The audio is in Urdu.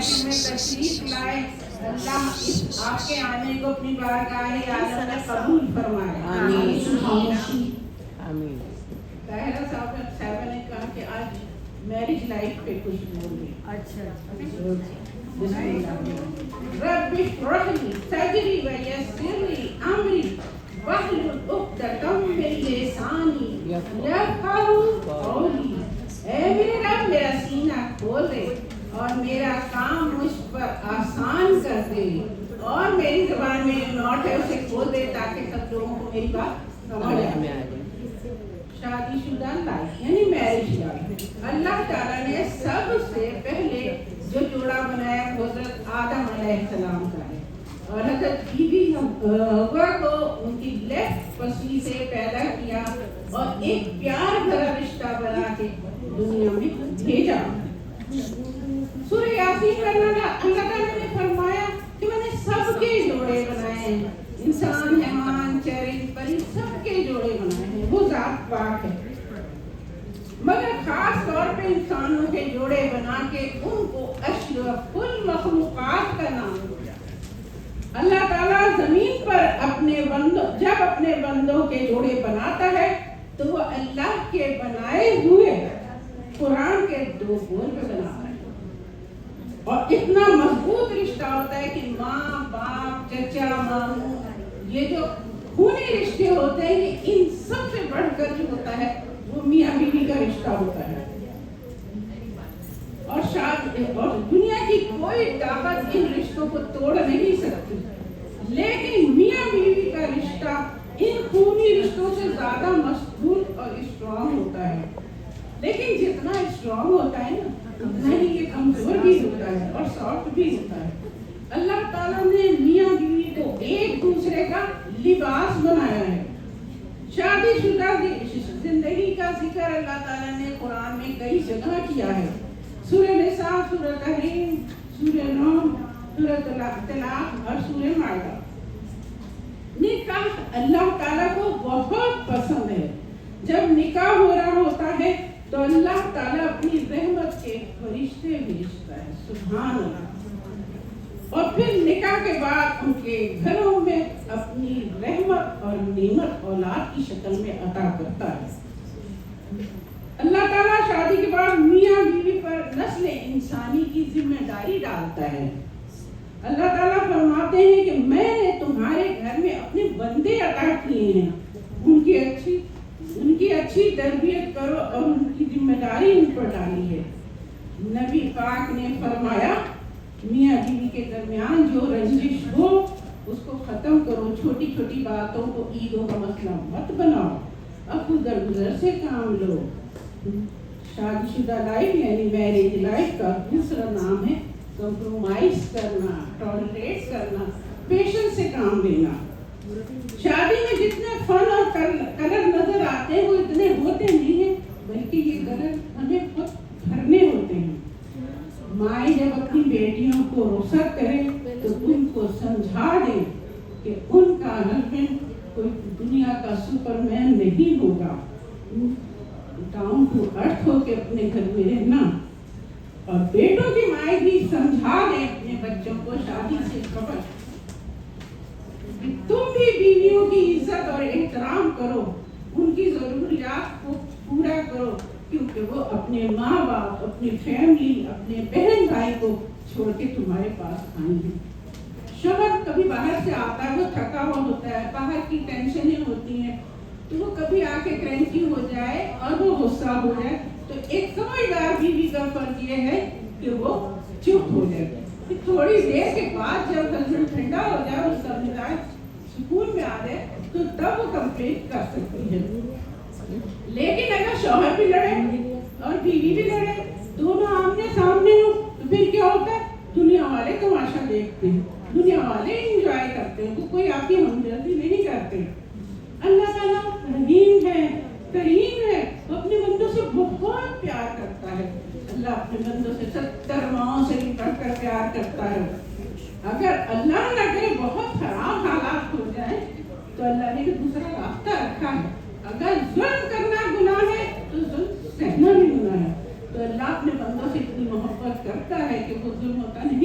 کہ میں تشریف لائے، اللہ اس آپ کے آنے کو اپنی بارگاہ عالم میں قبول فرمائے۔ آمین آمین۔ طاہرہ صاحبہ نے کہا کہ آج میرج لائف پہ کچھ بول رہی۔ اچھا بسم اللہ۔ رب اشرح لی صدری ویسر لی امری واحلل عقدۃ من لسانی یفقہوا قولی۔ اے میرے رب میرا سینہ کھول دے اور میرا کام مجھ پر آسان کر دے، اور میری زبان میں نوٹ ہے اسے کھول دے تاکہ سب لوگوں کو میری بات سمجھ آئے۔ شادی شدہ لائف یعنی میرج لائف، اللہ تعالیٰ نے سب سے پہلے جو جوڑا بنایا حضرت آدم علیہ السلام کا ہے، اور حضرت بی بی حوا کو ان کی لیفٹ پسلی سے پیدا کیا اور ایک پیار بھرا رشتہ بنا کے دنیا میں بھیجا۔ سورہ یاسین میں اللہ تعالیٰ نے فرمایا کہ میں نے سب کے جوڑے بنائے ہیں، انسان، حیوان، چرند، پرند، سب کے جوڑے بنائے ہیں، وہ ذات پاک ہے، مگر خاص طور پہ انسانوں کے جوڑے بنا کے ان کو اشرف المخلوقات کا نام دیا۔ اللہ تعالیٰ زمین پر جب اپنے بندوں کے جوڑے بناتا ہے تو وہ اللہ کے بنائے ہوئے قرآن کے 2 بول پہ بناتا ہے، اور اتنا مضبوط رشتہ ہوتا ہے کہ ماں باپ چچا ماموں، یہ جو خونی رشتے ہوتے ہیں، یہ ان سب سے بڑھ کر جو ہوتا ہے وہ میاں بیوی کا رشتہ ہوتا ہے، اور دنیا کی کوئی طاقت ان رشتوں کو توڑ نہیں سکتی، لیکن میاں بیوی کا رشتہ ان خونی رشتوں سے زیادہ مضبوط اور اسٹرانگ ہوتا ہے، لیکن جتنا اسٹرانگ ہوتا ہے نا اتنا ہی یہ کمزور بھی ہوتا ہے اور سافٹ بھی ہوتا ہے۔ اللہ تعالیٰ نے میاں بیوی کو ایک دوسرے کا لباس بنایا ہے۔ شادی شدہ زندگی کا ذکر اللہ تعالیٰ نے قرآن میں کئی جگہ کیا ہے، سورہ نساء، سورہ تحریم، سورہ نوح، سورہ طلاق اور سورہ مائدہ۔ نکاح اللہ تعالیٰ کو بہت پسند ہے۔ جب نکاح ہو رہا ہوتا ہے تو اللہ تعالیٰ اپنی رحمت کے فرشتے بھیجتا ہے، سبحان اللہ، اور پھر نکاح کے بعد ان کے گھروں میں اپنی رحمت اور نعمت اولاد کی شکل میں عطا کرتا ہے۔ اللہ تعالیٰ شادی کے بعد میاں بیوی پر نسل انسانی کی ذمہ داری ڈالتا ہے۔ اللہ تعالیٰ فرماتے ہیں کہ میں نے تمہارے گھر میں اپنے بندے عطا کیے ہیں، ان کی اچھی تربیت کرو اور ان کی ذمہ داری ان پر ڈالی ہے۔ نبی پاک نے فرمایا میاں بیوی کے درمیان جو رنجش ہو اس کو ختم کرو، چھوٹی چھوٹی باتوں کو عیدوں کا مسئلہ مت بناؤ، اب گزر سے کام لو۔ شادی شدہ لائف یعنی میرج لائف کا دوسرا نام ہے کمپرومائز کرنا، ٹالریٹ کرنا، پیشنس سے کام لینا۔ شادی میں جتنے فن اور کلر نظر آتے ہیں وہ اتنے ہوتے نہیں ہیں، بلکہ یہ کلر ہمیں خود بھرنے ہوتے ہیں۔ مائیں جب اپنی بیٹیوں کو رخصت کرے تو ان کو سمجھا دے کہ ان کا ہسبینڈ کوئی دنیا کا سپر مین نہیں ہوگا، ڈاؤن ٹو ارتھ ہو کے اپنے گھر میں رہنا۔ اور بیٹوں کی مائیں بھی سمجھا دیں اپنے بچوں کو شادی سے قبل کہ تم بھی بیویوں کی عزت اور احترام کرو، ان کی ضروریات کو پورا کرو، کیونکہ وہ اپنے ماں باپ، اپنی فیملی، اپنے بہن بھائی کو چھوڑ کے تمہارے پاس آئیں گے۔ شوہر کبھی باہر سے آتا ہے، وہ تھکا ہوا ہوتا ہے، باہر کی ٹینشنیں ہوتی ہیں، تو وہ کبھی آ کے کرینکی ہو جائے اور وہ غصہ ہو جائے، تو ایک سمجھدار بیوی کا فرض یہ ہے کہ وہ چپ ہو جائے، تھوڑی دیر کے بعد جب ہسبینڈ ٹھنڈا ہو جائے، اس کا مزاج سکون میں آ جائے تو تب وہ کمپلیٹ کر سکتی ہے۔ لیکن اگر شوہر بھی لڑے اور بیوی بھی لڑے، دونوں آمنے سامنے ہو، تو پھر کیا ہوتا ہے؟ دنیا والے تماشا دیکھتے ہیں، دنیا والے انجوائے کرتے ہیں، کوئی آپ کی ہمدردی نہیں کرتے۔ اللہ تعالیٰ رحیم ہے، کریم ہے، وہ اپنے بندوں سے بہت پیار کرتا ہے۔ اللہ اپنے بندوں سے 70 ماؤں سے بھی بڑھ کر پیار کرتا ہے۔ اگر اللہ نہ کرے بہت خراب حالات ہو جائیں تو اللہ نے دوسرا راستہ رکھا ہے۔ اگر ظلم کرنا گناہ ہے تو ظلم سہنا بھی گناہ ہے، تو اللہ اپنے بندوں سے اتنی محبت کرتا ہے کہ وہ ظلم کا نہیں